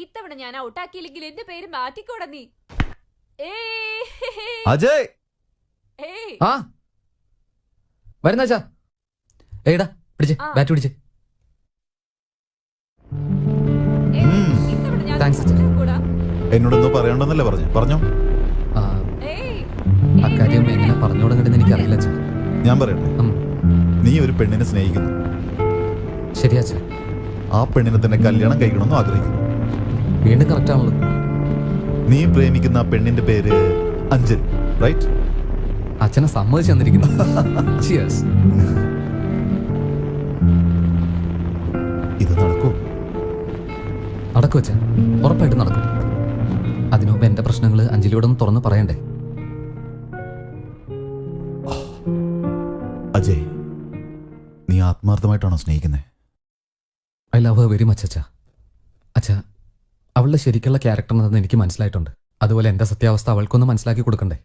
ഇത്തവണ ഞാൻ ഔട്ടാക്കിയില്ലെങ്കിൽ എന്റെ പേര് മാറ്റിക്കോട നീ. അജയ് ആ വരുന്നാച്ചാ. ഏടാ പിടിച്ച് ബാറ്റ് പിടിച്ച്. താങ്ക്സ് അച്ഛാ. എന്നോടൊന്നും പറയണ്ടെന്നല്ലേ പറഞ്ഞോ. അക്കാര്യം എങ്ങനെ പറഞ്ഞു തുടങ്ങണ്ടെന്ന് എനിക്കറിയില്ല അച്ഛാ. ഞാൻ പറയട്ടെ, നീ ഒരു പെണ്ണിനെ സ്നേഹിക്കുന്നു. ശരിയാ അച്ഛാ. ആ പെണ്ണിനെ തന്നെ കല്യാണം കഴിക്കണമെന്ന് ആഗ്രഹിക്കുന്നു. വീണ്ടും കറക്റ്റ് ആണല്ലോ. നീ പ്രേമിക്കുന്ന ആ പെണ്ണിന്റെ പേര് അഞ്ജലി, റൈറ്റ്? അച്ഛനെ സമ്മതിച്ചു തന്നിരിക്കുന്നു. ഇത് നടക്കൂ? നടക്കും അച്ഛാ, ഉറപ്പായിട്ട് നടക്കും. അതിനു മുമ്പ് എന്റെ പ്രശ്നങ്ങൾ അഞ്ജലിയോടൊന്ന് തുറന്ന് പറയണ്ടേ. അജയ്, നീ ആത്മാർത്ഥമായിട്ടാണോ സ്നേഹിക്കുന്നത്? I love her very much അച്ഛാ. അച്ഛാ, അവളുടെ ശരിക്കുള്ള ക്യാരക്ടർ എന്താണെന്ന് എനിക്ക് മനസ്സിലായിട്ടുണ്ട്. അതുപോലെ എന്റെ സത്യാവസ്ഥ അവൾക്കൊന്ന് മനസ്സിലാക്കി കൊടുക്കണ്ടേ.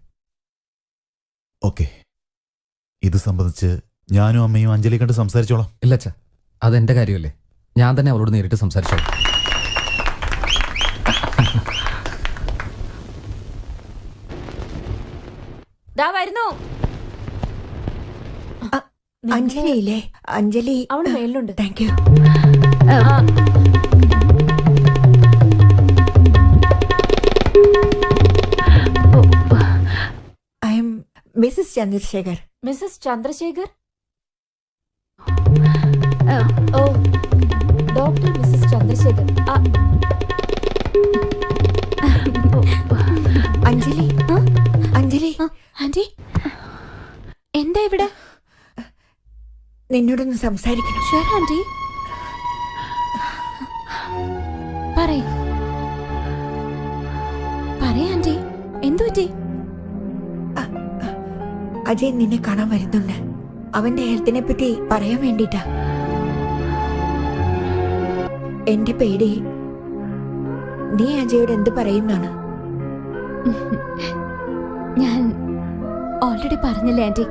ഓക്കെ, ഇത് സംബന്ധിച്ച് ഞാനും അമ്മയും അഞ്ജലി കണ്ട് സംസാരിച്ചോളാം. ഇല്ല അച്ഛാ, അതെന്റെ കാര്യമല്ലേ. ഞാൻ തന്നെ അവളോട് നേരിട്ട് സംസാരിച്ചോളാം. വരുന്നു. അഞ്ജലിയില്ലേ? അഞ്ജലി അവള് മേളിലുണ്ട്. Thank you. I am Mrs Chandrashekhar. Mrs Chandrashekhar? ഓ, doctor Mrs Chandrashekhar. Anjali, Anjali. Aunty, എന്താ ഇവിടെ? നിന്നോടൊന്ന് സംസാരിക്കണം. ഷുവർ ആന്റി, പറയ് ആന്റി, എന്തു പറ്റി? അജയ് നിന്നെ കാണാൻ വരുന്നുണ്ട്. അവന്റെ ഹെൽത്തിനെ പറ്റി പറയാൻ വേണ്ടിട്ടാ. എന്റെ പേടി നീ അജയോട് എന്ത് പറയുന്നാണ്. ഞാൻ ഓൾറെഡി പറഞ്ഞില്ലേ ആന്റി,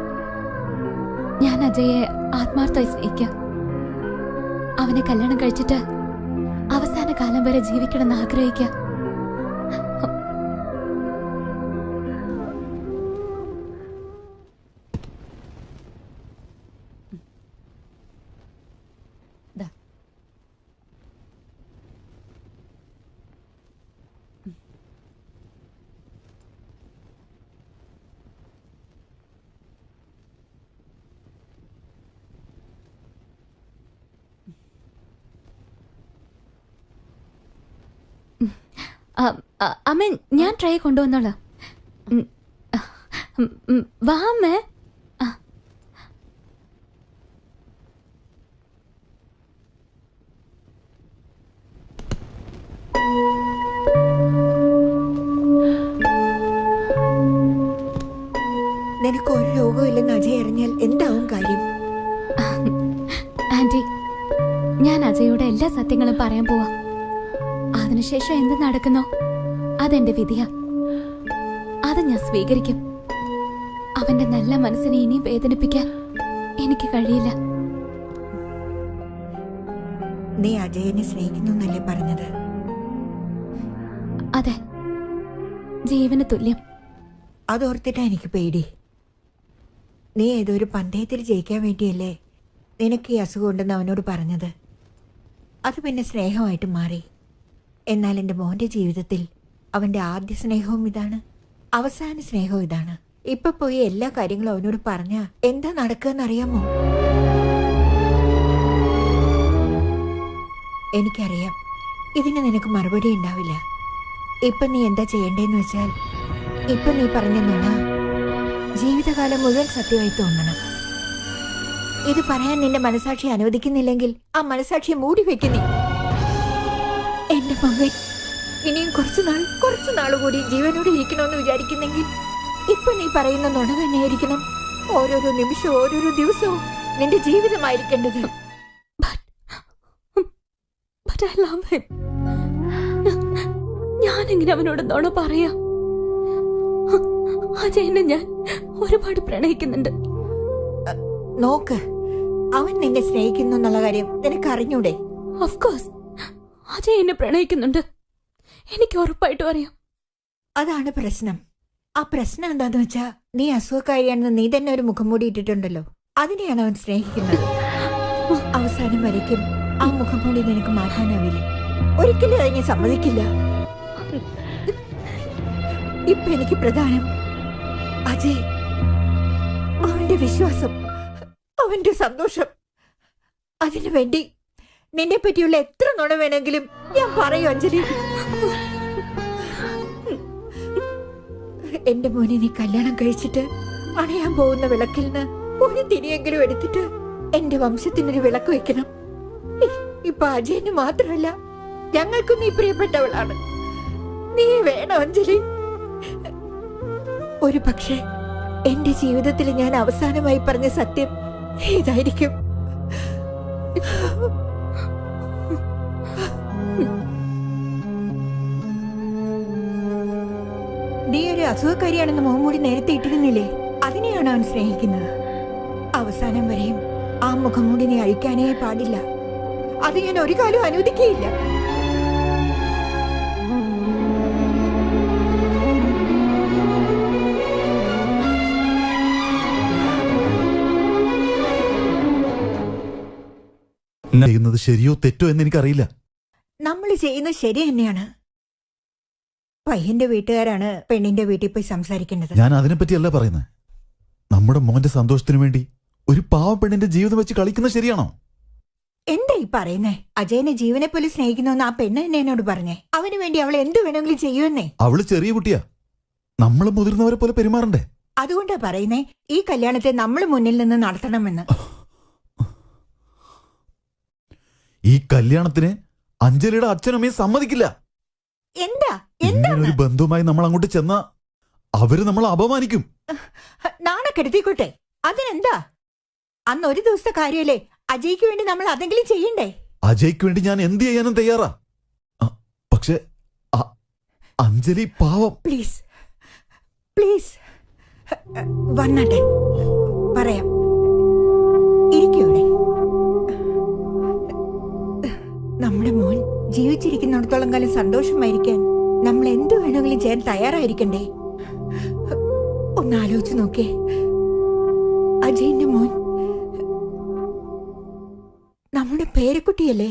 ഞാൻ അജയെ ആത്മാർത്ഥമായി സ്നേഹിക്കാം. അവനെ കല്യാണം കഴിച്ചിട്ട് അവസാന കാലം വരെ ജീവിക്കണമെന്ന് ആഗ്രഹിക്കാം. അമ്മ, ഞാൻ ട്രൈ കൊണ്ടുവന്നോളാം. വാ അമ്മേ. നിനക്ക് ഒരു രോഗവും ഇല്ലെന്ന് അജയ് അറിഞ്ഞാൽ എന്താവും കാര്യം? ആന്റി, ഞാൻ അജയോട് എല്ലാ സത്യങ്ങളും പറയാൻ പോവാ. അതിനുശേഷം എന്ത് നടക്കുന്നോ അതെന്റെ വിധിയാ. അത് ഞാൻ സ്വീകരിക്കും. അവന്റെ നല്ല മനസ്സിനെ ഇനിയും വേദനിപ്പിക്കാൻ എനിക്ക് കഴിയില്ല. നീ അജയനെ സ്നേഹിക്കുന്നു എന്നല്ലേ പറഞ്ഞത്? അതെ, ജീവന് തുല്യം. അതോർത്തിട്ടാ എനിക്ക് പേടി. നീ ഏതൊരു പന്തയത്തിൽ ജയിക്കാൻ വേണ്ടിയല്ലേ നിനക്ക് ഈ അസുഖം ഉണ്ടെന്ന് അവനോട് പറഞ്ഞത്. അത് പിന്നെ സ്നേഹമായിട്ട് മാറി. എന്നാൽ എൻ്റെ മോൻ്റെ ജീവിതത്തിൽ അവൻ്റെ ആദ്യ സ്നേഹവും ഇതാണ്, അവസാന സ്നേഹവും ഇതാണ്. ഇപ്പൊ പോയി എല്ലാ കാര്യങ്ങളും അവനോട് പറഞ്ഞാ എന്താ നടക്കുകയെന്നറിയാമോ? എനിക്കറിയാം ഇതിന് നിനക്ക് മറുപടി ഉണ്ടാവില്ല. ഇപ്പൊ നീ എന്താ ചെയ്യേണ്ടതെന്ന് വെച്ചാൽ, ഇപ്പൊ നീ പറഞ്ഞ നുണ ജീവിതകാലം മുഴുവൻ സത്യമായി തോന്നണം. ഇത് പറയാൻ നിന്റെ മനസാക്ഷി അനുവദിക്കുന്നില്ലെങ്കിൽ ആ മനസാക്ഷിയെ മൂടി വെക്കുന്നേ. എന്റെ മകൻ ഇനിയും കുറച്ചു നാൾ കൂടി ജീവനോടെ ഇരിക്കണമെന്ന് വിചാരിക്കുന്നെങ്കിൽ ഇപ്പൊ നീ പറയുന്ന നുണ തന്നെയായിരിക്കണം. ഓരോരോ നിമിഷവും ഓരോരോ ദിവസവും നിന്റെ ജീവിതമായിരിക്കേണ്ടത്. ഞാനെങ്ങനെ അവനോട് നുണ പറയാ? അജയനെ ഞാൻ ഒരുപാട് പ്രണയിക്കുന്നുണ്ട്. നോക്ക്, അവൻ നിന്നെ സ്നേഹിക്കുന്നു എന്നുള്ള കാര്യം നിനക്ക് അറിഞ്ഞൂടെ? ഓഫ് കോഴ്സ്, അജയ് എന്നെ പ്രണയിക്കുന്നുണ്ട്. എനിക്ക് ഉറപ്പായിട്ടും അറിയാം. അതാണ് പ്രശ്നം. ആ പ്രശ്നം എന്താന്ന് വെച്ചാ, നീ അസുഖക്കാരിയാണെന്ന് നീ തന്നെ ഒരു മുഖം മൂടി ഇട്ടിട്ടുണ്ടല്ലോ. അതിനെയാണ് അവൻ സ്നേഹിക്കുന്നത്. അവസാനം വരയ്ക്കും ആ മുഖം മൂടി നിനക്ക് മാറ്റാനാവില്ല. ഒരിക്കലും അതിനെ സമ്മതിക്കില്ല. ഇപ്പൊ എനിക്ക് പ്രധാനം അജയ്, അവന്റെ വിശ്വാസം, അവന്റെ സന്തോഷം. അതിനു വേണ്ടി നിന്നെ പറ്റിയുള്ള എത്ര നുണ വേണമെങ്കിലും ഞാൻ പറയൂ അഞ്ജലി. എന്റെ മോനെ നീ കല്യാണം കഴിച്ചിട്ട് അണയാൻ പോകുന്ന വിളക്കിൽ നിന്ന് ഒരു തിരിയെങ്കിലും എടുത്തിട്ട് എന്റെ വംശത്തിനൊരു വിളക്ക് വെക്കണം. ഇപ്പൊ അജയന് മാത്രമല്ല, ഞങ്ങൾക്കും നീ പ്രിയപ്പെട്ടവളാണ്. നീ വേണം അഞ്ജലി. ഒരു പക്ഷേ എന്റെ ജീവിതത്തിൽ ഞാൻ അവസാനമായി പറഞ്ഞ സത്യം ഇതായിരിക്കും. നീ ഒരു അസുഖക്കാരിയാണെന്ന് മുഖംമൂടി നേരത്തെ ഇട്ടിരുന്നില്ലേ? അതിനെയാണ് അവൻ സ്നേഹിക്കുന്നത്. അവസാനം വരെയും ആ മുഖംമൂടി നീ അഴിക്കാനേ പാടില്ല. അത് ഞാൻ ഒരു കാലം അനുവദിക്കുകയില്ല. ചെയ്യുന്നത് ശരിയോ തെറ്റോ എന്ന് എനിക്കറിയില്ല. നമ്മൾ ചെയ്യുന്നത് ശരി തന്നെയാണ്. പയ്യന്റെ വീട്ടുകാരാണ് പെണ്ണിന്റെ വീട്ടിൽ പോയി സംസാരിക്കേണ്ടത്. ഞാൻ അതിനെപ്പറ്റിയല്ല പറയുന്നത്. നമ്മുടെ മോന്റെ സന്തോഷത്തിനു വേണ്ടി ഒരു പാവ പെണ്ണിന്റെ ജീവിതം വെച്ച് കളിക്കുന്നത് ശരിയാണോ? എന്താ ഈ പറയുന്നേ? അജയനെ ജീവനെ പോലെ സ്നേഹിക്കുന്നുവെന്ന് ആ പെണ്ണ് തന്നെ എന്നോട് പറഞ്ഞേ. അവന് വേണ്ടി അവൾ എന്ത് വേണമെങ്കിലും ചെയ്യുമെന്നേ. അവള് ചെറിയ കുട്ടിയാ. നമ്മൾ മുതിർന്നവരെ പോലെ പെരുമാറണ്ടേ? അതുകൊണ്ടാ പറയുന്നേ, ഈ കല്യാണത്തെ നമ്മൾ മുന്നിൽ നിന്ന് നടത്തണമെന്ന്. ഈ കല്യാണത്തിന് അഞ്ജലിയുടെ അച്ഛനമ്മയും സമ്മതിക്കില്ല. എന്താ ഇങ്ങനെ ഒരു ബന്ധുവുമായി നമ്മൾ അങ്ങോട്ട് ചെന്നാ അവര് നമ്മൾ അപമാനിക്കും. നാണക്കെടുത്തിക്കോട്ടെ, അതിനെന്താ? അന്ന് ഒരു ദിവസത്തെ കാര്യമല്ലേ, അജയ്ക്ക് വേണ്ടി നമ്മൾ അതെങ്കിലും ചെയ്യണ്ടേ? അജയ്ക്ക് വേണ്ടി ഞാൻ എന്ത് ചെയ്യാനും തയ്യാറാ. പക്ഷെ അഞ്ജലി പാവം. പ്ലീസ് പ്ലീസ് വന്നാട്ടെ, പറയാം. ഇരിക്കൂടെ? നമ്മുടെ മോൻ ജീവിച്ചിരിക്കുന്നിടത്തോളം കാലം സന്തോഷമായിരിക്കാൻ നമ്മൾ എന്ത് വേണമെങ്കിലും ചെയ്യാൻ തയ്യാറായിരിക്കണ്ടേ? ഒന്നാലോചിച്ച് നോക്കേ. അജയന്റെ മോൻ നമ്മുടെ പേരക്കുട്ടിയല്ലേ?